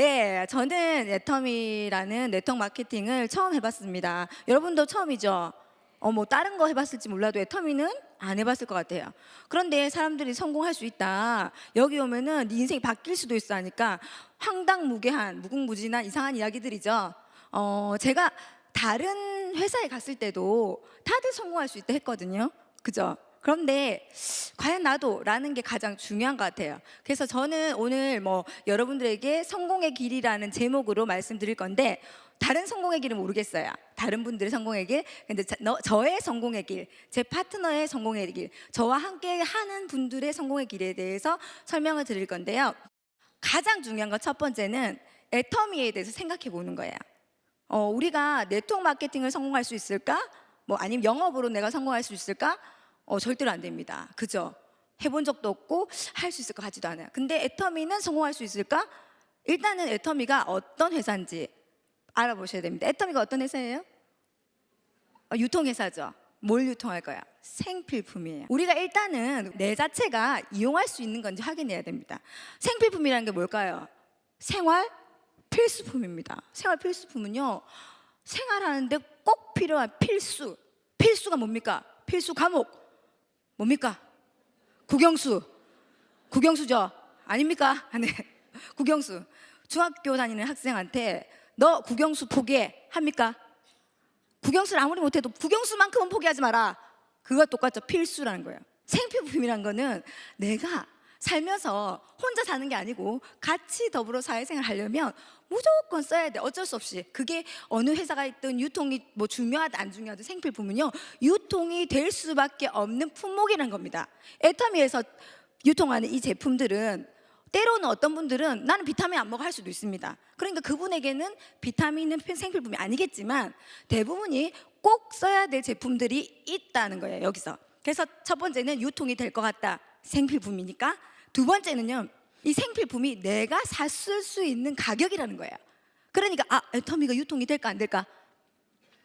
네, 저는 애터미라는 네트워크 마케팅을 처음 해봤습니다. 여러분도 처음이죠? 뭐 다른 거 해봤을지 몰라도 애터미는 안 해봤을 것 같아요. 그런데 사람들이 성공할 수 있다. 여기 오면은 네 인생이 바뀔 수도 있어 하니까 황당무계한 무궁무진한 이상한 이야기들이죠. 제가 다른 회사에 갔을 때도 다들 성공할 수 있다 했거든요. 그죠? 그런데 과연 나도 라는 게 가장 중요한 것 같아요. 그래서 저는 오늘 여러분들에게 성공의 길이라는 제목으로 말씀드릴 건데, 다른 성공의 길은 모르겠어요. 다른 분들의 성공의 길. 근데 저의 성공의 길, 제 파트너의 성공의 길, 저와 함께 하는 분들의 성공의 길에 대해서 설명을 드릴 건데요. 가장 중요한 건 첫 번째는 애터미에 대해서 생각해 보는 거예요. 우리가 네트워크 마케팅을 성공할 수 있을까? 아니면 영업으로 내가 성공할 수 있을까? 절대로 안 됩니다. 그죠? 해본 적도 없고 할 수 있을 것 같지도 않아요. 근데 애터미는 성공할 수 있을까? 일단은 애터미가 어떤 회사인지 알아보셔야 됩니다. 애터미가 어떤 회사예요? 유통회사죠. 뭘 유통할 거야? 생필품이에요. 우리가 일단은 내 자체가 이용할 수 있는 건지 확인해야 됩니다. 생필품이라는 게 뭘까요? 생활 필수품입니다. 생활 필수품은요, 생활하는데 꼭 필요한 필수가 뭡니까? 필수 과목 뭡니까? 국영수죠? 아닙니까? 네, 국영수. 중학교 다니는 학생한테 너 국영수 포기해 합니까? 국영수를 아무리 못해도 국영수만큼은 포기하지 마라. 그거 똑같죠. 필수라는 거예요. 생필품이란 거는 내가 살면서 혼자 사는 게 아니고 같이 더불어 사회생활 하려면 무조건 써야 돼. 어쩔 수 없이. 그게 어느 회사가 있든 유통이 중요하든 안 중요하든 생필품은요, 유통이 될 수밖에 없는 품목이라는 겁니다. 애터미에서 유통하는 이 제품들은 때로는 어떤 분들은 나는 비타민 안 먹어 할 수도 있습니다. 그러니까 그분에게는 비타민은 생필품이 아니겠지만 대부분이 꼭 써야 될 제품들이 있다는 거예요, 여기서. 그래서 첫 번째는 유통이 될 것 같다. 생필품이니까. 두 번째는요, 이 생필품이 내가 샀을 수 있는 가격이라는 거예요. 그러니까 애터미가 유통이 될까 안 될까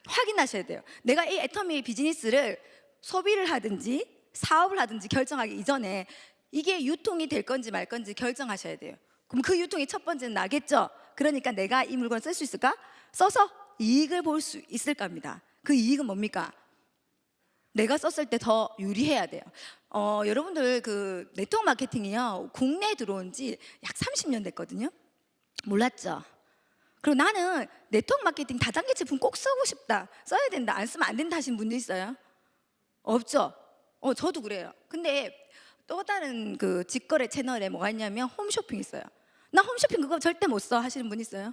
확인하셔야 돼요. 내가 이 애터미의 비즈니스를 소비를 하든지 사업을 하든지 결정하기 이전에 이게 유통이 될 건지 말 건지 결정하셔야 돼요. 그럼 그 유통이 첫 번째는 나겠죠. 그러니까 내가 이 물건을 쓸 수 있을까? 써서 이익을 볼 수 있을까 합니다. 그 이익은 뭡니까? 내가 썼을 때 더 유리해야 돼요. 여러분들 그 네트워크 마케팅이요, 국내에 들어온 지 약 30년 됐거든요. 몰랐죠? 그리고 나는 네트워크 마케팅 다단계 제품 꼭 쓰고 싶다, 써야 된다, 안 쓰면 안 된다 하시는 분들 있어요? 없죠? 저도 그래요. 근데 또 다른 그 직거래 채널에 뭐가 있냐면 홈쇼핑 있어요. 나 홈쇼핑 그거 절대 못 써 하시는 분 있어요?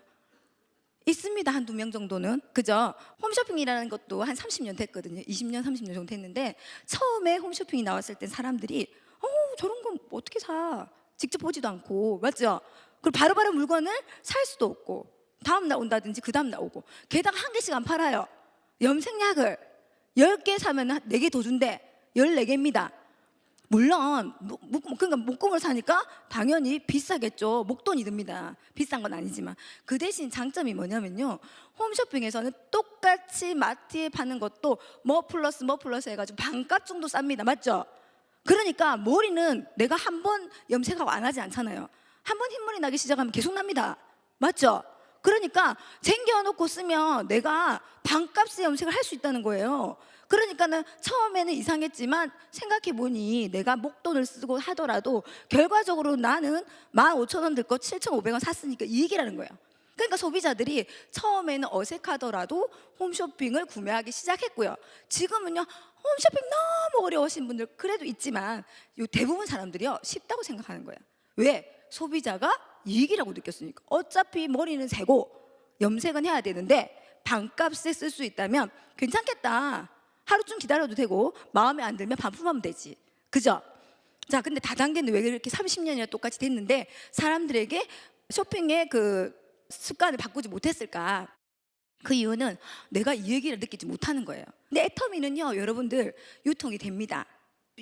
있습니다. 한두 명 정도는. 그죠? 홈쇼핑이라는 것도 한 30년 됐거든요. 20년, 30년 정도 됐는데 처음에 홈쇼핑이 나왔을 때 사람들이 저런 건 어떻게 사? 직접 보지도 않고. 맞죠? 그리고 바로바로 물건을 살 수도 없고 다음 날 온다든지 그 다음 날 오고, 게다가 한 개씩 안 팔아요. 염색약을 10개 사면 4개 더 준대. 14개입니다. 물론 그러니까 목공을 사니까 당연히 비싸겠죠. 목돈이 듭니다. 비싼 건 아니지만. 그 대신 장점이 뭐냐면요, 홈쇼핑에서는 똑같이 마트에 파는 것도 뭐 플러스 해가지고 반값 정도 쌉니다. 맞죠? 그러니까 머리는 내가 한 번 염색하고 안 하지 않잖아요. 한 번 흰머리 나기 시작하면 계속 납니다. 맞죠? 그러니까 쟁겨놓고 쓰면 내가 반값의 염색을 할 수 있다는 거예요. 그러니까는 처음에는 이상했지만 생각해보니 내가 목돈을 쓰고 하더라도 결과적으로 나는 15,000원 들 거 7,500원 샀으니까 이익이라는 거예요. 그러니까 소비자들이 처음에는 어색하더라도 홈쇼핑을 구매하기 시작했고요. 지금은요, 홈쇼핑 너무 어려우신 분들 그래도 있지만 대부분 사람들이요, 쉽다고 생각하는 거예요. 왜? 소비자가 이익이라고 느꼈으니까. 어차피 머리는 새고 염색은 해야 되는데 반값에 쓸 수 있다면 괜찮겠다. 하루쯤 기다려도 되고 마음에 안 들면 반품하면 되지. 그죠? 자, 근데 다단계는 왜 이렇게 30년이나 똑같이 됐는데 사람들에게 쇼핑의 그 습관을 바꾸지 못했을까? 그 이유는 내가 이 얘기를 느끼지 못하는 거예요. 근데 애터미는요, 여러분들 유통이 됩니다.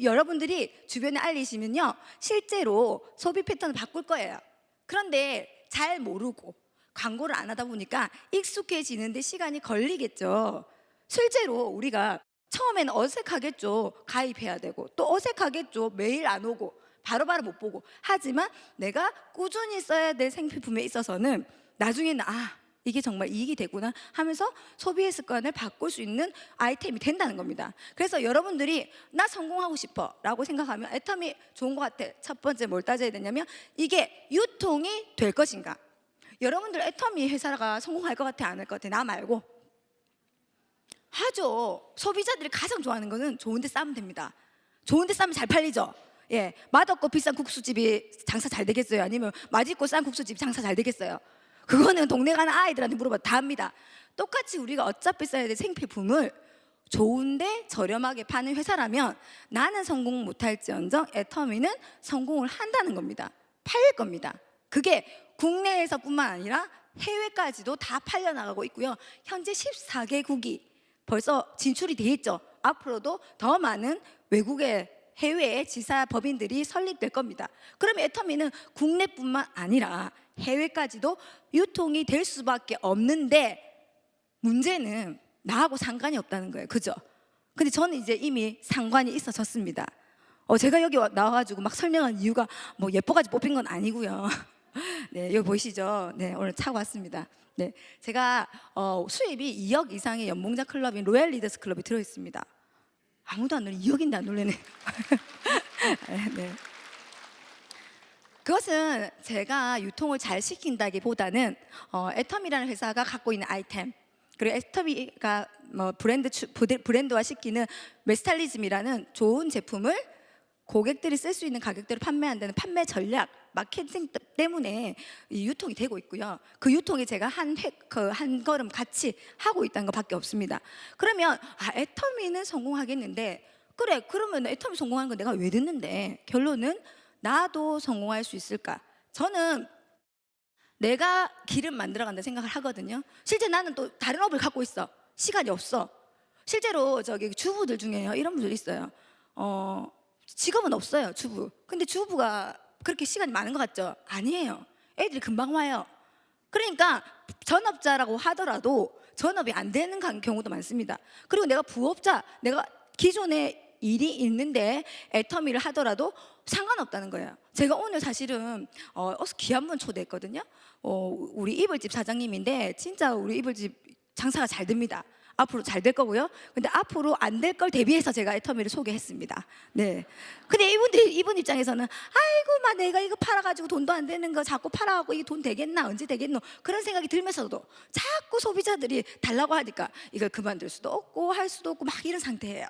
여러분들이 주변에 알리시면요, 실제로 소비 패턴을 바꿀 거예요. 그런데 잘 모르고 광고를 안 하다 보니까 익숙해지는데 시간이 걸리겠죠. 실제로 우리가 처음에는 어색하겠죠. 가입해야 되고 또 어색하겠죠. 메일 안 오고 바로바로 못 보고. 하지만 내가 꾸준히 써야 될 생필품에 있어서는 나중에는 이게 정말 이익이 되구나 하면서 소비의 습관을 바꿀 수 있는 아이템이 된다는 겁니다. 그래서 여러분들이 나 성공하고 싶어 라고 생각하면 애터미 좋은 것 같아. 첫 번째 뭘 따져야 되냐면 이게 유통이 될 것인가. 여러분들 애터미 회사가 성공할 것 같아, 안 할 것 같아? 나 말고 하죠. 소비자들이 가장 좋아하는 거는 좋은 데 싸면 됩니다. 좋은 데 싸면 잘 팔리죠. 예, 맛없고 비싼 국수집이 장사 잘 되겠어요? 아니면 맛있고 싼 국수집이 장사 잘 되겠어요? 그거는 동네 가는 아이들한테 물어봐도 다 합니다. 똑같이 우리가 어차피 써야 될 생필품을 좋은데 저렴하게 파는 회사라면 나는 성공 못할지언정 애터미는 성공을 한다는 겁니다. 팔릴 겁니다. 그게 국내에서뿐만 아니라 해외까지도 다 팔려나가고 있고요. 현재 14개국이 벌써 진출이 돼 있죠. 앞으로도 더 많은 외국의 해외의 지사 법인들이 설립될 겁니다. 그러면 애터미는 국내뿐만 아니라 해외까지도 유통이 될 수밖에 없는데 문제는 나하고 상관이 없다는 거예요. 그죠? 근데 저는 이제 이미 상관이 있어졌습니다. 제가 여기 나와가지고 막 설명한 이유가 뭐 예뻐가지고 뽑힌 건 아니고요. 네, 여기 보이시죠? 네, 오늘 차고 왔습니다. 네, 제가 수입이 2억 이상의 연봉자 클럽인 로얄 리더스 클럽에 들어있습니다. 아무도 안 놀래. 2억인데 안 놀래네. 네. 그것은 제가 유통을 잘 시킨다기보다는 애터미라는 회사가 갖고 있는 아이템, 그리고 애터미가 뭐 브랜드화 시키는 메스탈리즘이라는 좋은 제품을 고객들이 쓸 수 있는 가격대로 판매한다는 판매 전략, 마케팅 때문에 유통이 되고 있고요. 그 유통에 제가 한 걸음 같이 하고 있다는 것밖에 없습니다. 그러면 애터미는 성공하겠는데, 그래, 그러면 애터미 성공하는 건 내가 왜 듣는데? 결론은 나도 성공할 수 있을까? 저는 내가 길을 만들어간다 생각을 하거든요. 실제 나는 또 다른 업을 갖고 있어. 시간이 없어. 실제로 저기 주부들 중에요, 이런 분들 있어요. 직업은 없어요, 주부. 근데 주부가 그렇게 시간이 많은 것 같죠? 아니에요. 애들이 금방 와요. 그러니까 전업자라고 하더라도 전업이 안 되는 경우도 많습니다. 그리고 내가 부업자, 내가 기존에 일이 있는데 애터미를 하더라도 상관없다는 거예요. 제가 오늘 사실은 귀한 분 초대했거든요. 우리 이불집 사장님인데 진짜 우리 이불집 장사가 잘 됩니다. 앞으로 잘 될 거고요. 근데 앞으로 안 될 걸 대비해서 제가 애터미를 소개했습니다. 네. 근데 이분 입장에서는 아이고 막 내가 이거 팔아가지고 돈도 안 되는 거 자꾸 팔아가고 이게 돈 되겠나 언제 되겠노 그런 생각이 들면서도 자꾸 소비자들이 달라고 하니까 이걸 그만둘 수도 없고 할 수도 없고 막 이런 상태예요.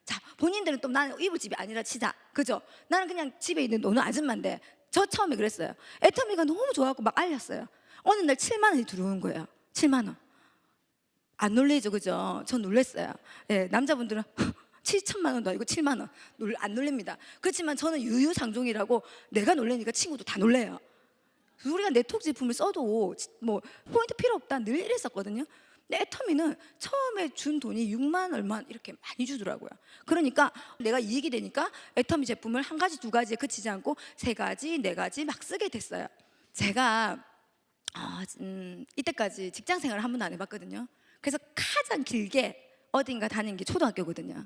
자, 본인들은 또 나는 이불집이 아니라 치자, 그죠? 나는 그냥 집에 있는 노는 아줌마인데 저 처음에 그랬어요. 애터미가 너무 좋아하고 막 알렸어요. 어느 날 7만 원이 들어온 거예요. 7만 원. 안 놀래죠, 그죠? 전 놀랬어요. 예, 남자분들은 7천만 원도 아니고 7만 원 안 놀랍니다. 그렇지만 저는 유유상종이라고 내가 놀래니까 친구도 다 놀래요. 우리가 네트워크 제품을 써도 뭐 포인트 필요 없다 늘 이랬었거든요. 근데 애터미는 처음에 준 돈이 6만 얼마 이렇게 많이 주더라고요. 그러니까 내가 이익이 되니까 애터미 제품을 한 가지 두 가지에 그치지 않고 세 가지 네 가지 막 쓰게 됐어요. 제가 이때까지 직장 생활을 한 번도 안 해봤거든요. 그래서 가장 길게 어딘가 다닌 게 초등학교거든요.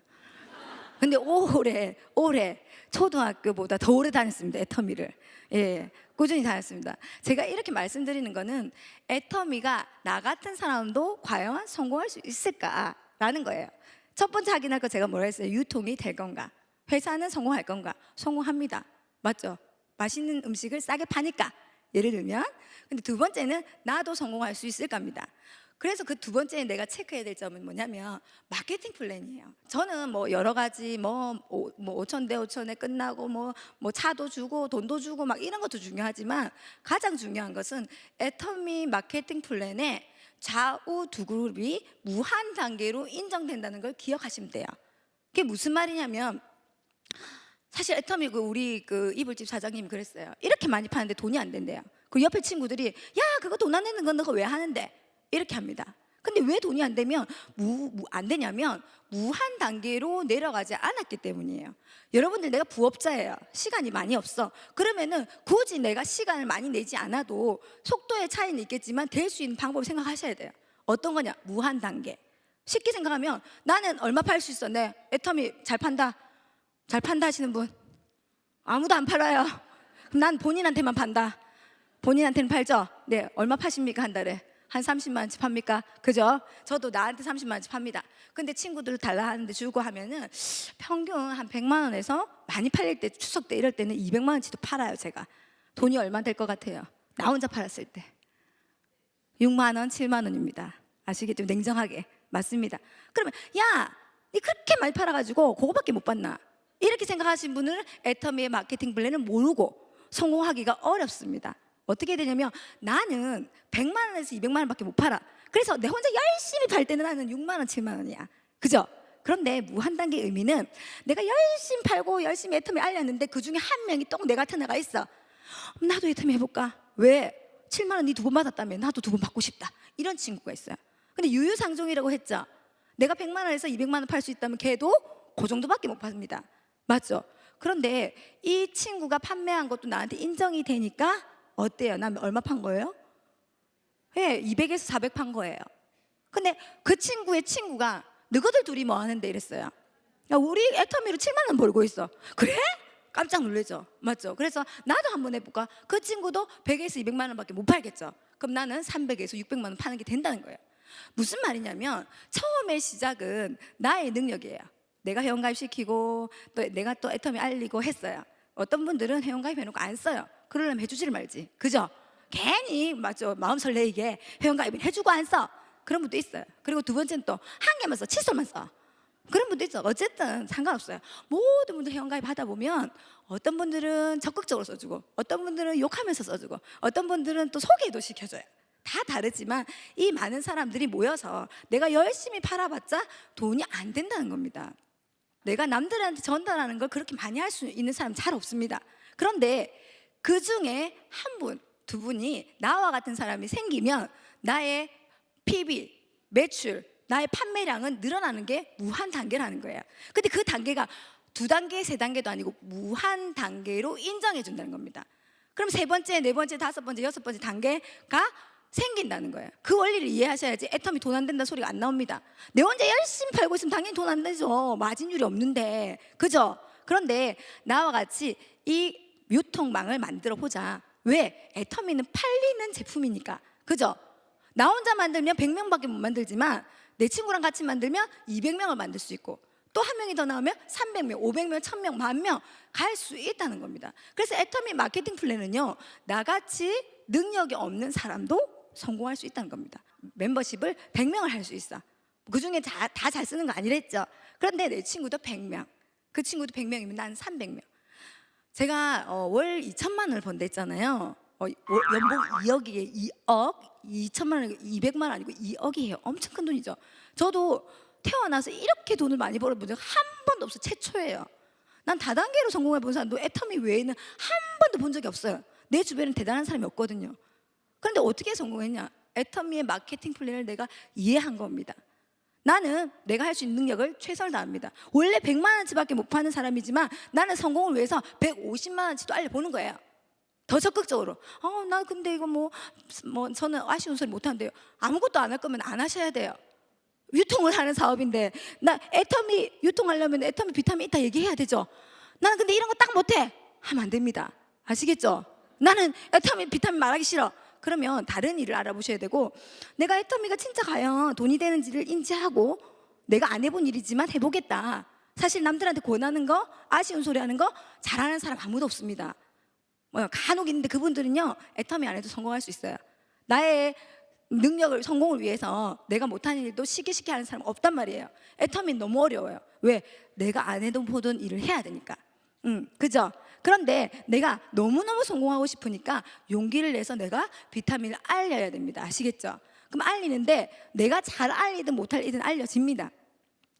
근데 올해 초등학교보다 더 오래 다녔습니다, 애터미를. 예, 꾸준히 다녔습니다. 제가 이렇게 말씀드리는 거는 애터미가 나 같은 사람도 과연 성공할 수 있을까라는 거예요. 첫 번째 확인할 거 제가 뭐라 했어요? 유통이 될 건가? 회사는 성공할 건가? 성공합니다. 맞죠? 맛있는 음식을 싸게 파니까. 예를 들면. 근데 두 번째는 나도 성공할 수 있을까입니다. 그래서 그 두 번째 내가 체크해야 될 점은 뭐냐면 마케팅 플랜이에요. 저는 뭐 여러 가지 뭐 5천 대 5천에 끝나고 뭐 차도 주고 돈도 주고 막 이런 것도 중요하지만 가장 중요한 것은 애터미 마케팅 플랜에 좌우 두 그룹이 무한 단계로 인정된다는 걸 기억하시면 돼요. 그게 무슨 말이냐면 사실 애터미 우리 이불집 사장님이 그랬어요. 이렇게 많이 파는데 돈이 안 된대요. 그 옆에 친구들이 야 그거 돈 안 내는 건 너가 왜 하는데? 이렇게 합니다. 근데 왜 돈이 안 되면 안 되냐면 무한 단계로 내려가지 않았기 때문이에요. 여러분들 내가 부업자예요. 시간이 많이 없어. 그러면은 굳이 내가 시간을 많이 내지 않아도 속도의 차이는 있겠지만 될 수 있는 방법을 생각하셔야 돼요. 어떤 거냐? 무한 단계. 쉽게 생각하면 나는 얼마 팔 수 있어? 네, 애터미 잘 판다. 잘 판다 하시는 분? 아무도 안 팔아요. 그럼 난 본인한테만 판다. 본인한테는 팔죠? 네, 얼마 파십니까 한 달에? 한 30만 원치 팝니까? 그죠? 저도 나한테 30만 원치 팝니다. 근데 친구들 달라 하는데 주고 하면은 평균 한 100만 원에서 많이 팔릴 때, 추석 때 이럴 때는 200만 원치도 팔아요. 제가 돈이 얼마 될 것 같아요? 나 혼자 팔았을 때 6만 원, 7만 원입니다. 아시겠죠? 냉정하게. 맞습니다. 그러면 야, 니 그렇게 많이 팔아가지고 그거밖에 못 받나? 이렇게 생각하신 분은 애터미의 마케팅 플랜을 모르고 성공하기가 어렵습니다. 어떻게 되냐면 나는 100만 원에서 200만 원밖에 못 팔아. 그래서 내 혼자 열심히 팔 때는 나는 6만 원, 7만 원이야. 그죠? 그런데 무한단계의 의미는 내가 열심히 팔고 열심히 애터미 알렸는데 그 중에 한 명이 또 내 같은 애가 있어. 나도 애터미 해볼까? 왜? 7만 원 니 2번 받았다며 나도 2번 받고 싶다. 이런 친구가 있어요. 근데 유유상종이라고 했죠. 내가 100만 원에서 200만 원 팔 수 있다면 걔도 그 정도밖에 못 팝니다. 맞죠? 그런데 이 친구가 판매한 것도 나한테 인정이 되니까 어때요? 난 얼마 판 거예요? 예, 200에서 400 판 거예요. 근데 그 친구의 친구가 너희들 둘이 뭐 하는데 이랬어요. 야, 우리 애터미로 7만 원 벌고 있어. 그래? 깜짝 놀라죠. 맞죠? 그래서 나도 한번 해볼까? 그 친구도 100에서 200만 원밖에 못 팔겠죠. 그럼 나는 300에서 600만 원 파는 게 된다는 거예요. 무슨 말이냐면 처음에 시작은 나의 능력이에요. 내가 회원가입 시키고 또 내가 또 애터미 알리고 했어요. 어떤 분들은 회원가입 해놓고 안 써요. 그러려면 해주지를 말지. 그죠? 괜히 맞죠? 마음 설레이게 회원가입을 해주고 안 써. 그런 분도 있어요. 그리고 두 번째는 또 한 개만 써, 칫솔만 써. 그런 분도 있죠. 어쨌든 상관없어요. 모든 분들 회원가입 하다 보면 어떤 분들은 적극적으로 써주고 어떤 분들은 욕하면서 써주고 어떤 분들은 또 소개도 시켜줘요. 다 다르지만 이 많은 사람들이 모여서 내가 열심히 팔아봤자 돈이 안 된다는 겁니다. 내가 남들한테 전달하는 걸 그렇게 많이 할 수 있는 사람 잘 없습니다. 그런데 그 중에 한 분, 두 분이 나와 같은 사람이 생기면 나의 PB, 매출, 나의 판매량은 늘어나는 게 무한 단계라는 거예요. 근데 그 단계가 2단계, 3단계도 아니고 무한 단계로 인정해 준다는 겁니다. 그럼 3번째, 4번째, 5번째, 6번째 단계가 생긴다는 거예요. 그 원리를 이해하셔야지 애터미 돈 안 된다 소리가 안 나옵니다. 내 혼자 열심히 팔고 있으면 당연히 돈 안 되죠. 마진율이 없는데. 그죠? 그런데 나와 같이 이 유통망을 만들어 보자. 왜? 애터미는 팔리는 제품이니까. 그죠? 나 혼자 만들면 100명밖에 못 만들지만 내 친구랑 같이 만들면 200명을 만들 수 있고 또 한 명이 더 나오면 300명, 500명, 1000명, 10,000명 갈 수 있다는 겁니다. 그래서 애터미 마케팅 플랜은요, 나같이 능력이 없는 사람도 성공할 수 있다는 겁니다. 멤버십을 100명을 할 수 있어. 그 중에 다 잘 쓰는 거 아니랬죠. 그런데 내 친구도 100명, 그 친구도 100명이면 난 300명. 제가 월 2천만 원을 번다 했잖아요. 연봉 2억이에요. 2억, 2천만 원, 200만 원 아니고 2억이에요. 엄청 큰 돈이죠. 저도 태어나서 이렇게 돈을 많이 벌어본 적 한 번도 없어요. 최초예요. 난 다단계로 성공해 본 사람도 애터미 외에는 한 번도 본 적이 없어요. 내 주변엔 대단한 사람이 없거든요. 그런데 어떻게 성공했냐? 애터미의 마케팅 플랜을 내가 이해한 겁니다. 나는 내가 할 수 있는 능력을 최선을 다합니다. 원래 100만 원치밖에 못 파는 사람이지만 나는 성공을 위해서 150만 원치도 알려보는 거예요. 더 적극적으로. 나 근데 이거 뭐 저는 아쉬운 소리 못 한대요. 아무것도 안 할 거면 안 하셔야 돼요. 유통을 하는 사업인데 나 애터미 유통하려면 애터미 비타민 있다 얘기해야 되죠. 나는 근데 이런 거 딱 못해 하면 안 됩니다. 아시겠죠? 나는 애터미 비타민 말하기 싫어. 그러면 다른 일을 알아보셔야 되고, 내가 애터미가 진짜 과연 돈이 되는지를 인지하고 내가 안 해본 일이지만 해보겠다. 사실 남들한테 권하는 거, 아쉬운 소리 하는 거 잘하는 사람 아무도 없습니다. 간혹 있는데 그분들은요 애터미 안 해도 성공할 수 있어요. 나의 능력을, 성공을 위해서 내가 못하는 일도 쉽게 하는 사람 없단 말이에요. 애터미는 너무 어려워요. 왜? 내가 안 해도 보던 일을 해야 되니까. 그죠? 그런데 내가 너무너무 성공하고 싶으니까 용기를 내서 내가 비타민을 알려야 됩니다. 아시겠죠? 그럼 알리는데 내가 잘 알리든 못알리든 알려집니다.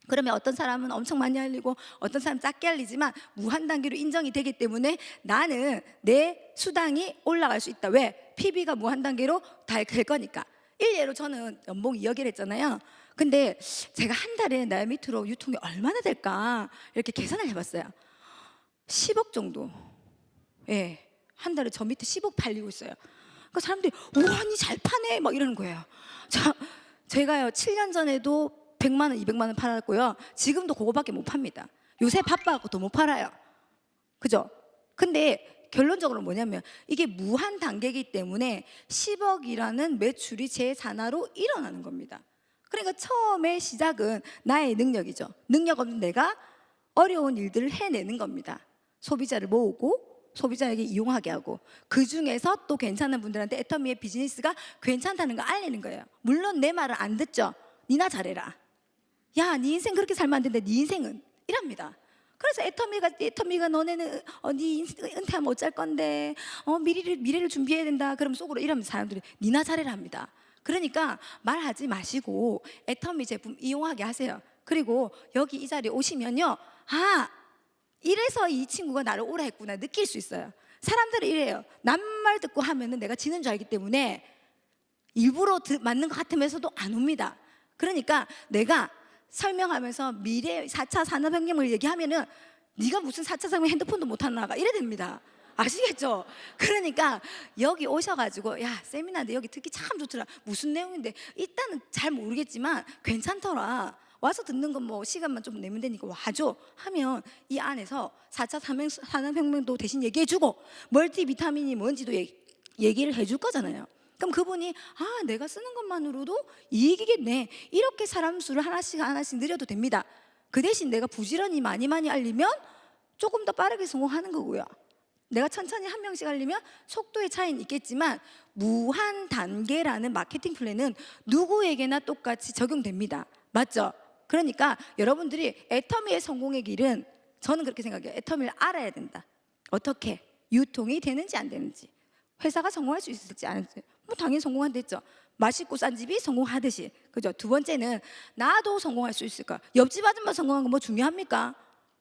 그러면 어떤 사람은 엄청 많이 알리고 어떤 사람은 작게 알리지만 무한 단계로 인정이 되기 때문에 나는 내 수당이 올라갈 수 있다. 왜? PB가 무한 단계로 다 될 거니까. 일례로 저는 연봉 2억이라 했잖아요. 근데 제가 한 달에 나 밑으로 유통이 얼마나 될까 이렇게 계산을 해봤어요. 10억 정도. 예, 한 달에 저 밑에 10억 팔리고 있어요. 그러니까 사람들이 우와 니 잘 파네 막 이러는 거예요. 제가요 7년 전에도 100만 원, 200만 원 팔았고요. 지금도 그거밖에 못 팝니다. 요새 바빠갖고 더 못 팔아요. 그죠? 근데 결론적으로 뭐냐면 이게 무한 단계이기 때문에 10억이라는 매출이 제 산하로 일어나는 겁니다. 그러니까 처음에 시작은 나의 능력이죠. 능력 없는 내가 어려운 일들을 해내는 겁니다. 소비자를 모으고 소비자에게 이용하게 하고, 그 중에서 또 괜찮은 분들한테 애터미의 비즈니스가 괜찮다는 거 알리는 거예요. 물론 내 말을 안 듣죠. 니나 잘해라. 야, 네 인생 그렇게 살면 안 된다. 네 인생은 이랍니다. 그래서 애터미가 너네는 네 은퇴하면 어쩔 건데 미래를 준비해야 된다. 그럼 속으로 이러면서 사람들이 니나 잘해라 합니다. 그러니까 말하지 마시고 애터미 제품 이용하게 하세요. 그리고 여기 이 자리에 오시면요, 아, 이래서 이 친구가 나를 오라 했구나 느낄 수 있어요. 사람들은 이래요. 남 말 듣고 하면은 내가 지는 줄 알기 때문에 일부러 맞는 것 같으면서도 안 옵니다. 그러니까 내가 설명하면서 미래 4차 산업혁명을 얘기하면은 네가 무슨 4차 산업혁명 핸드폰도 못하나가 이래 됩니다. 아시겠죠? 그러니까 여기 오셔가지고 야, 세미나인데 여기 듣기 참 좋더라. 무슨 내용인데 일단은 잘 모르겠지만 괜찮더라. 와서 듣는 건 뭐 시간만 좀 내면 되니까 와줘 하면 이 안에서 4차 산업혁명도 대신 얘기해주고 멀티비타민이 뭔지도 얘기를 해줄 거잖아요. 그럼 그분이 아, 내가 쓰는 것만으로도 이익이겠네. 이렇게 사람 수를 하나씩 늘려도 됩니다. 그 대신 내가 부지런히 많이 알리면 조금 더 빠르게 성공하는 거고요. 내가 천천히 한 명씩 알리면 속도의 차이는 있겠지만 무한 단계라는 마케팅 플랜은 누구에게나 똑같이 적용됩니다. 맞죠? 그러니까 여러분들이 애터미의 성공의 길은, 저는 그렇게 생각해요. 애터미를 알아야 된다. 어떻게 유통이 되는지 안 되는지, 회사가 성공할 수 있을지 안 할지, 뭐 당연히 성공한댔죠. 맛있고 싼 집이 성공하듯이, 그죠? 두 번째는 나도 성공할 수 있을까? 옆집 아줌마 성공한 거 뭐 중요합니까?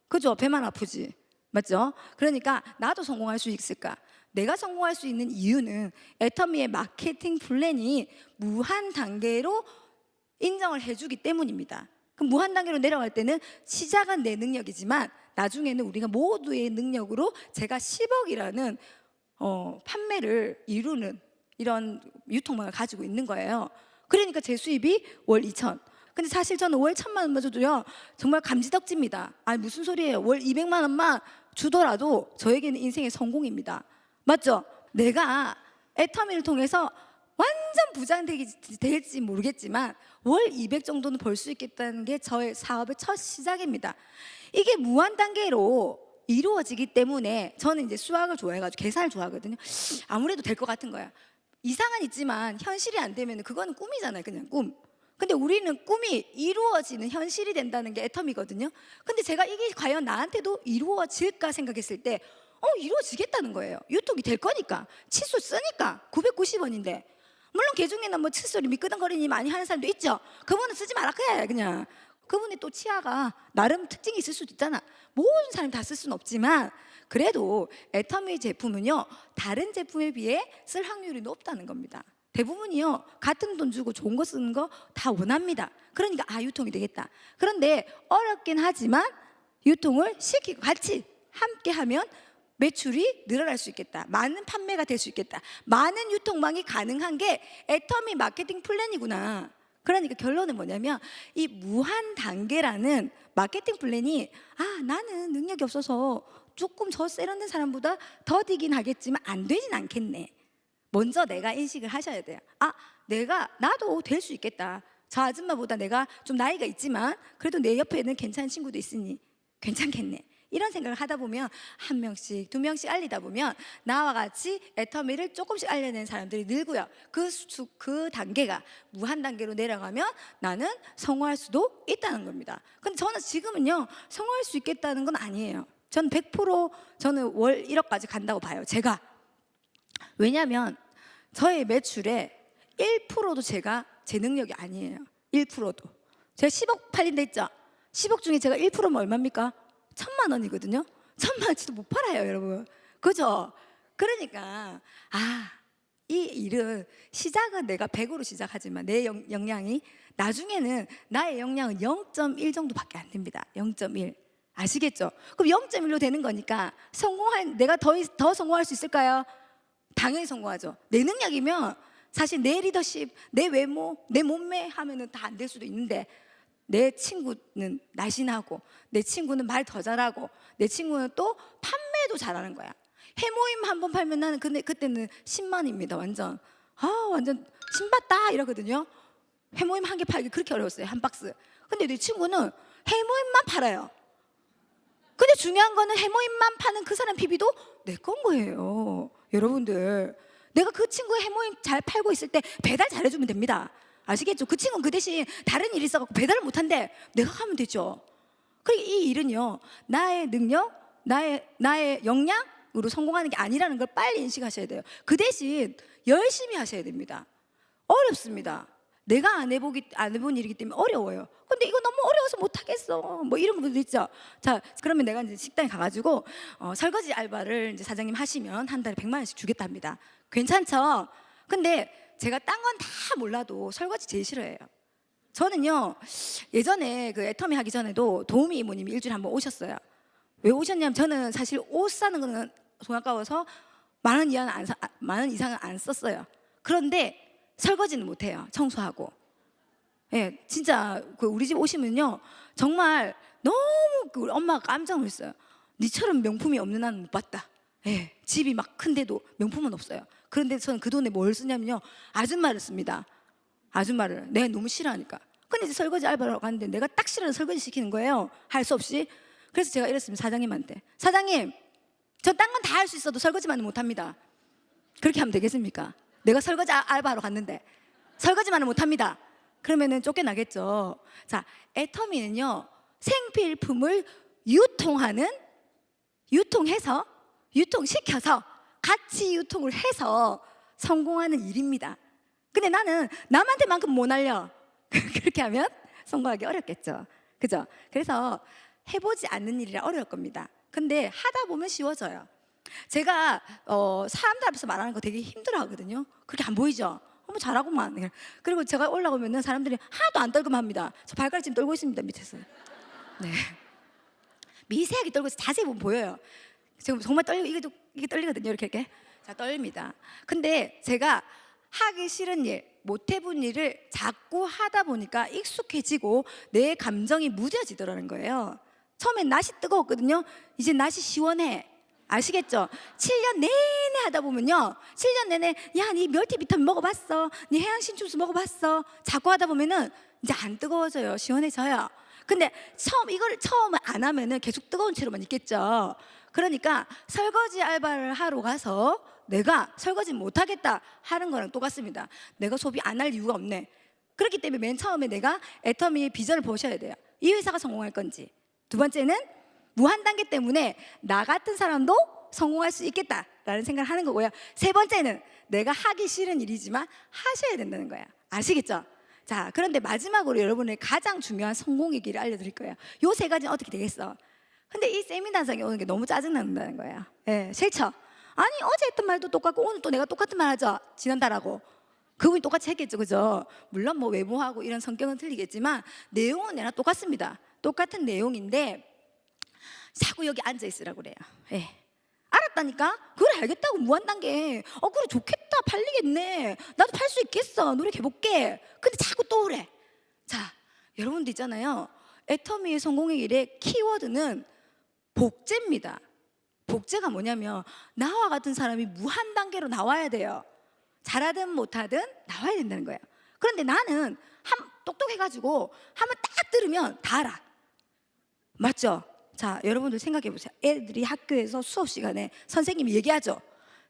그죠? 배만 아프지, 맞죠? 그러니까 나도 성공할 수 있을까? 내가 성공할 수 있는 이유는 애터미의 마케팅 플랜이 무한 단계로 인정을 해주기 때문입니다. 그럼 무한 단계로 내려갈 때는 시작은 내 능력이지만 나중에는 우리가 모두의 능력으로 제가 10억이라는 판매를 이루는 이런 유통망을 가지고 있는 거예요. 그러니까 제 수입이 월 2천. 근데 사실 저는 월 1,000만 원만 줘도요 정말 감지덕지입니다. 아니 무슨 소리예요? 월 200만 원만 주더라도 저에게는 인생의 성공입니다. 맞죠? 내가 애터미를 통해서 완전 부장 될지 모르겠지만 월 200 정도는 벌 수 있겠다는 게 저의 사업의 첫 시작입니다. 이게 무한 단계로 이루어지기 때문에 저는 이제 수학을 좋아해가지고 계산을 좋아하거든요. 아무래도 될 것 같은 거야. 이상은 있지만 현실이 안 되면 그거는 꿈이잖아요. 그냥 꿈. 근데 우리는 꿈이 이루어지는 현실이 된다는 게 애터미거든요. 근데 제가 이게 과연 나한테도 이루어질까 생각했을 때 이루어지겠다는 거예요. 유통이 될 거니까. 칫솔 쓰니까 990원인데 물론 개 중에는 뭐 칫솔이 미끄덩거리니 많이 하는 사람도 있죠. 그분은 쓰지 말라 그냥. 그분의 또 치아가 나름 특징이 있을 수도 있잖아. 모든 사람이 다 쓸 수는 없지만 그래도 애터미 제품은요 다른 제품에 비해 쓸 확률이 높다는 겁니다. 대부분이요 같은 돈 주고 좋은 거 쓰는 거 다 원합니다. 그러니까 유통이 되겠다. 그런데 어렵긴 하지만 유통을 시키고 같이 함께 하면 매출이 늘어날 수 있겠다. 많은 판매가 될 수 있겠다. 많은 유통망이 가능한 게 애터미 마케팅 플랜이구나. 그러니까 결론은 뭐냐면 이 무한 단계라는 마케팅 플랜이 나는 능력이 없어서 조금 저 세련된 사람보다 더디긴 하겠지만 안 되진 않겠네. 먼저 내가 인식을 하셔야 돼요. 나도 될 수 있겠다. 저 아줌마보다 내가 좀 나이가 있지만 그래도 내 옆에는 괜찮은 친구도 있으니 괜찮겠네. 이런 생각을 하다 보면 한 명씩 두 명씩 알리다 보면 나와 같이 애터미를 조금씩 알려내는 사람들이 늘고요. 그 단계가 무한 단계로 내려가면 나는 성공할 수도 있다는 겁니다. 근데 저는 지금은요 성공할 수 있겠다는 건 아니에요. 저는 100% 저는 월 1억까지 간다고 봐요. 제가. 왜냐하면 저의 매출의 1%도 제가 제 능력이 아니에요. 1%도. 제가 10억 팔린다 했죠. 10억 중에 제가 1%면 얼마입니까? 1,000만 원이거든요. 1,000만 원치도 못 팔아요, 여러분. 그죠? 그러니까 이 일은 시작은 내가 100으로 시작하지만 내 역량이 나중에는 나의 역량은 0.1 정도밖에 안 됩니다. 0.1. 아시겠죠? 그럼 0.1로 되는 거니까 내가 더 성공할 수 있을까요? 당연히 성공하죠. 내 능력이면 사실 내 리더십, 내 외모, 내 몸매 하면은 다 안 될 수도 있는데 내 친구는 날씬하고 내 친구는 말 더 잘하고 내 친구는 또 판매도 잘하는 거야. 해모임 한 번 팔면 나는 근데 그때는 10만입니다. 완전 완전 신받다 이러거든요. 해모임 한 개 팔기 그렇게 어려웠어요. 한 박스. 근데 내 친구는 해모임만 팔아요. 근데 중요한 거는 해모임만 파는 그 사람 PB도 내 건 거예요. 여러분들, 내가 그 친구의 해모임 잘 팔고 있을 때 배달 잘해주면 됩니다. 아시겠죠? 그 친구는 그 대신 다른 일이 있어갖고 배달을 못한대. 내가 가면 되죠. 그리고 이 일은요, 나의 능력, 나의 역량으로 성공하는 게 아니라는 걸 빨리 인식하셔야 돼요. 그 대신 열심히 하셔야 됩니다. 어렵습니다. 내가 안 해본 일이기 때문에 어려워요. 근데 이거 너무 어려워서 못하겠어. 뭐 이런 분들 있죠. 자, 그러면 내가 이제 식당에 가가지고 설거지 알바를 이제 사장님 하시면 한 달에 100만 원씩 주겠다 합니다. 괜찮죠? 근데 제가 딴 건 다 몰라도 설거지 제일 싫어해요. 저는요, 예전에 그 애터미 하기 전에도 도우미 이모님이 일주일에 한 번 오셨어요. 왜 오셨냐면 저는 사실 옷 사는 거는 돈 아까워서 10,000원 이상은 안 썼어요. 그런데 설거지는 못해요. 청소하고. 예, 진짜 그 우리 집 오시면요, 정말 너무 우리 엄마가 깜짝 놀랐어요. 니처럼 명품이 없는 나는 못 봤다. 예, 집이 막 큰데도 명품은 없어요. 그런데 저는 그 돈에 뭘 쓰냐면요, 아줌마를 씁니다. 아줌마를. 내가 너무 싫어하니까. 근데 이제 설거지 알바로 갔는데 내가 딱 싫어서 설거지 시키는 거예요. 할 수 없이. 그래서 제가 이랬습니다. 사장님한테. 사장님, 저 딴 건 다 할 수 있어도 설거지만은 못합니다. 그렇게 하면 되겠습니까? 내가 설거지 알바하러 갔는데 설거지만은 못합니다. 그러면은 쫓겨나겠죠. 자, 애터미는요, 생필품을 유통시켜서 같이 유통을 해서 성공하는 일입니다. 근데 나는 남한테만큼 못 알려. 그렇게 하면 성공하기 어렵겠죠. 그죠? 그래서 해보지 않는 일이라 어려울 겁니다. 근데 하다 보면 쉬워져요. 제가 사람들 앞에서 말하는 거 되게 힘들어 하거든요. 그렇게 안 보이죠? 어머 잘하고만. 그리고 제가 올라오면은 사람들이 하나도 안 떨금 합니다. 저 발가락 지금 떨고 있습니다, 밑에서. 네. 미세하게 떨고 있어요. 자세히 보면 보여요. 지금 정말 떨리고 이게 떨리거든요. 이렇게. 자, 떨립니다. 근데 제가 하기 싫은 일, 못 해본 일을 자꾸 하다 보니까 익숙해지고 내 감정이 무뎌지더라는 거예요. 처음엔 낯이 뜨거웠거든요. 이제 낯이 시원해. 아시겠죠? 7년 내내 하다 보면요, 7년 내내 야, 니 멀티비타민 먹어봤어? 니 해양신축수 먹어봤어? 자꾸 하다 보면은 이제 안 뜨거워져요. 시원해져요. 근데 이거를 처음 안 하면은 계속 뜨거운 채로만 있겠죠. 그러니까 설거지 알바를 하러 가서 내가 설거지 못하겠다 하는 거랑 똑같습니다. 내가 소비 안 할 이유가 없네. 그렇기 때문에 맨 처음에 내가 애터미의 비전을 보셔야 돼요. 이 회사가 성공할 건지. 두 번째는 무한 단계 때문에 나 같은 사람도 성공할 수 있겠다라는 생각을 하는 거고요. 세 번째는 내가 하기 싫은 일이지만 하셔야 된다는 거예요. 아시겠죠? 자, 그런데 마지막으로 여러분의 가장 중요한 성공의 길을 알려드릴 거예요. 요 세 가지는 어떻게 되겠어? 근데 이 세미나장에 오는 게 너무 짜증난다는 거예요. 예, 싫죠? 아니, 어제 했던 말도 똑같고 오늘 또 내가 똑같은 말 하죠. 지난달하고. 그분이 똑같이 했겠죠, 그죠? 물론 뭐 외모하고 이런 성격은 틀리겠지만 내용은 내랑 똑같습니다. 똑같은 내용인데 자꾸 여기 앉아 있으라고 그래요. 예. 알았다니까? 그걸 알겠다고 무한단계. 그래 좋겠다, 팔리겠네, 나도 팔 수 있겠어, 노력해볼게. 근데 자꾸 또 그래. 자, 여러분도 있잖아요, 애터미의 성공의 길의 키워드는 복제입니다. 복제가 뭐냐면 나와 같은 사람이 무한단계로 나와야 돼요. 잘하든 못하든 나와야 된다는 거예요. 그런데 나는 똑똑해가지고 한번 딱 들으면 다 알아. 맞죠? 자, 여러분들 생각해 보세요. 애들이 학교에서 수업 시간에 선생님이 얘기하죠.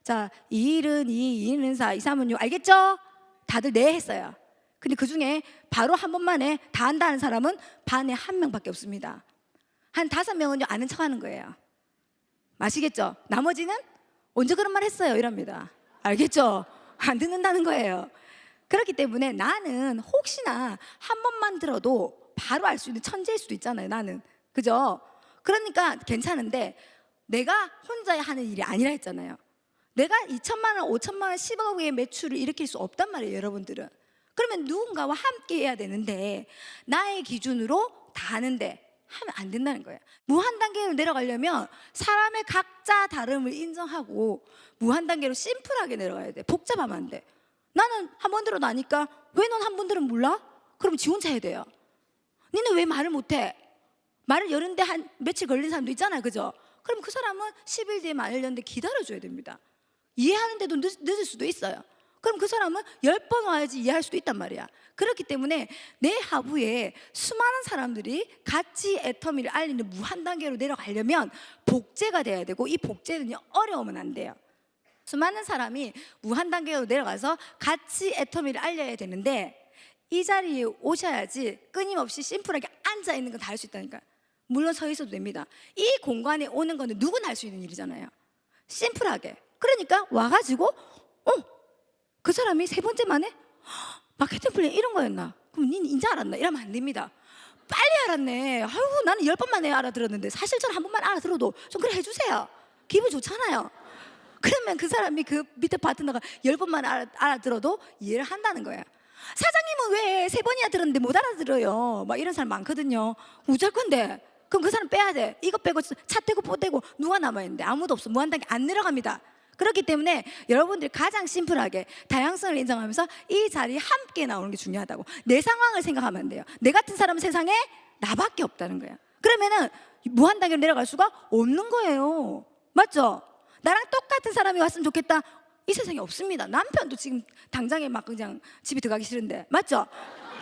자, 2일은 2, 2일은 4, 2, 3은 6. 알겠죠? 다들 네 했어요. 근데 그 중에 바로 한 번만에 다 한다는 사람은 반에 한 명밖에 없습니다. 한 5명은 아는 척 하는 거예요. 아시겠죠? 나머지는 언제 그런 말 했어요? 이럽니다. 알겠죠? 안 듣는다는 거예요. 그렇기 때문에 나는 혹시나 한 번만 들어도 바로 알 수 있는 천재일 수도 있잖아요, 나는. 그죠? 그러니까 괜찮은데 내가 혼자 하는 일이 아니라 했잖아요. 내가 2천만 원, 5천만 원, 10억의 매출을 일으킬 수 없단 말이에요, 여러분들은. 그러면 누군가와 함께 해야 되는데 나의 기준으로 다 하는데 하면 안 된다는 거예요. 무한 단계로 내려가려면 사람의 각자 다름을 인정하고 무한 단계로 심플하게 내려가야 돼. 복잡하면 안 돼. 나는 한 번 들어도 아니까 왜 넌 한 번 들으면 몰라? 그럼 지 혼자 해야 돼요. 니는 왜 말을 못해? 말을 여는데 한 며칠 걸린 사람도 있잖아요, 그죠? 그럼 그 사람은 10일 뒤에 말렸는데 기다려줘야 됩니다. 이해하는데도 늦을 수도 있어요. 그럼 그 사람은 10번 와야지 이해할 수도 있단 말이야. 그렇기 때문에 내 하부에 수많은 사람들이 같이 애터미를 알리는 무한 단계로 내려가려면 복제가 돼야 되고, 이 복제는요 어려우면 안 돼요. 수많은 사람이 무한 단계로 내려가서 같이 애터미를 알려야 되는데, 이 자리에 오셔야지 끊임없이 심플하게 앉아 있는 건 다 할 수 있다니까요. 물론 서 있어도 됩니다. 이 공간에 오는 거는 누구나 할 수 있는 일이잖아요. 심플하게. 그러니까 와가지고 그 사람이 세 번째 만에 마케팅 플랜 이런 거였나? 그럼 닌 인제 알았나? 이러면 안 됩니다. 빨리 알았네. 아유, 나는 10번 만에 알아들었는데 사실 저는 한 번만 알아들어도 좀 그래 해주세요. 기분 좋잖아요. 그러면 그 사람이 그 밑에 파트너가 10번만 알아들어도 이해를 한다는 거예요. 사장님은 왜 3번이나 들었는데 못 알아들어요? 막 이런 사람 많거든요. 어쩔 건데? 그럼 그 사람 빼야 돼. 이거 빼고 차 떼고 뽀 떼고 누가 남아있는데? 아무도 없어. 무한단계 안 내려갑니다. 그렇기 때문에 여러분들이 가장 심플하게 다양성을 인정하면서 이 자리에 함께 나오는 게 중요하다고. 내 상황을 생각하면 안 돼요. 내 같은 사람은 세상에 나밖에 없다는 거예요. 그러면은 무한단계로 내려갈 수가 없는 거예요. 맞죠? 나랑 똑같은 사람이 왔으면 좋겠다, 이 세상에 없습니다. 남편도 지금 당장에 막 그냥 집에 들어가기 싫은데, 맞죠?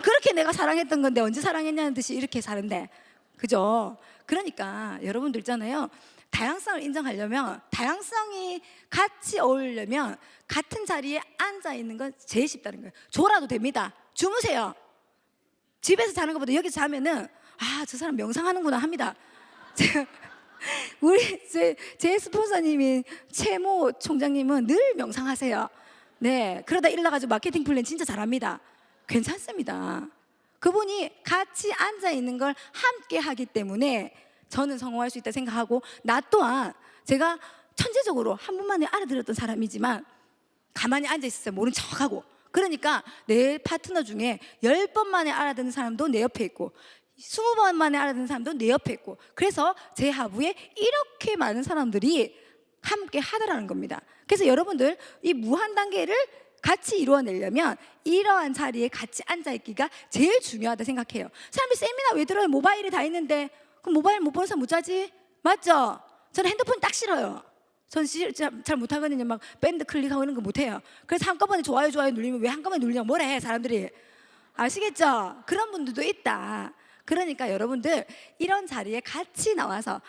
그렇게 내가 사랑했던 건데 언제 사랑했냐는 듯이 이렇게 사는데, 그죠? 그러니까 여러분들 있잖아요, 다양성을 인정하려면, 다양성이 같이 어울리려면 같은 자리에 앉아 있는 건 제일 쉽다는 거예요. 졸아도 됩니다. 주무세요. 집에서 자는 것보다 여기서 자면은 저 사람 명상하는구나 합니다. 우리 제 스폰서님인 최모 총장님은 늘 명상하세요. 네, 그러다 일나가지고 마케팅 플랜 진짜 잘합니다. 괜찮습니다. 그분이 같이 앉아 있는 걸 함께 하기 때문에 저는 성공할 수 있다 생각하고, 나 또한 제가 천재적으로 한 번만에 알아들었던 사람이지만 가만히 앉아 있었어요. 모른 척하고. 그러니까 내 파트너 중에 10번 만에 알아듣는 사람도 내 옆에 있고 20번 만에 알아듣는 사람도 내 옆에 있고, 그래서 제 하부에 이렇게 많은 사람들이 함께 하더라는 겁니다. 그래서 여러분들 이 무한 단계를 같이 이루어내려면 이러한 자리에 같이 앉아있기가 제일 중요하다 생각해요. 사람들이 세미나 왜 들어요? 모바일이 다 있는데. 그럼 모바일 못 보는 사람 못 자지? 맞죠? 저는 핸드폰 딱 싫어요. 전 진짜 잘 못하거든요. 막 밴드 클릭하고 이런 거 못해요. 그래서 한꺼번에 좋아요 누르면 왜 한꺼번에 누르냐고 뭐라 해 사람들이. 아시겠죠? 그런 분들도 있다. 그러니까 여러분들 이런 자리에 같이 나와서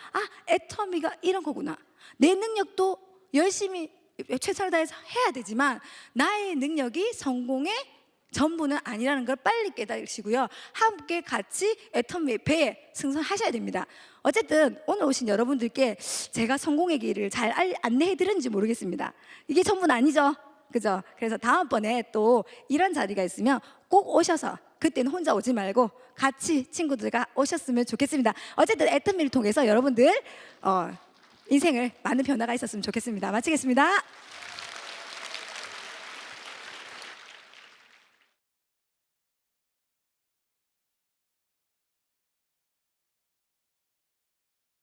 애터미가 이런 거구나, 내 능력도 열심히 최선을 다해서 해야 되지만 나의 능력이 성공의 전부는 아니라는 걸 빨리 깨달으시고요, 함께 같이 애터미의 배에 승선하셔야 됩니다. 어쨌든 오늘 오신 여러분들께 제가 성공의 길을 잘 안내해 드렸는지 모르겠습니다. 이게 전부는 아니죠, 그죠? 그래서 다음번에 또 이런 자리가 있으면 꼭 오셔서, 그때는 혼자 오지 말고 같이 친구들과 오셨으면 좋겠습니다. 어쨌든 애터미를 통해서 여러분들 인생을 많은 변화가 있었으면 좋겠습니다. 마치겠습니다.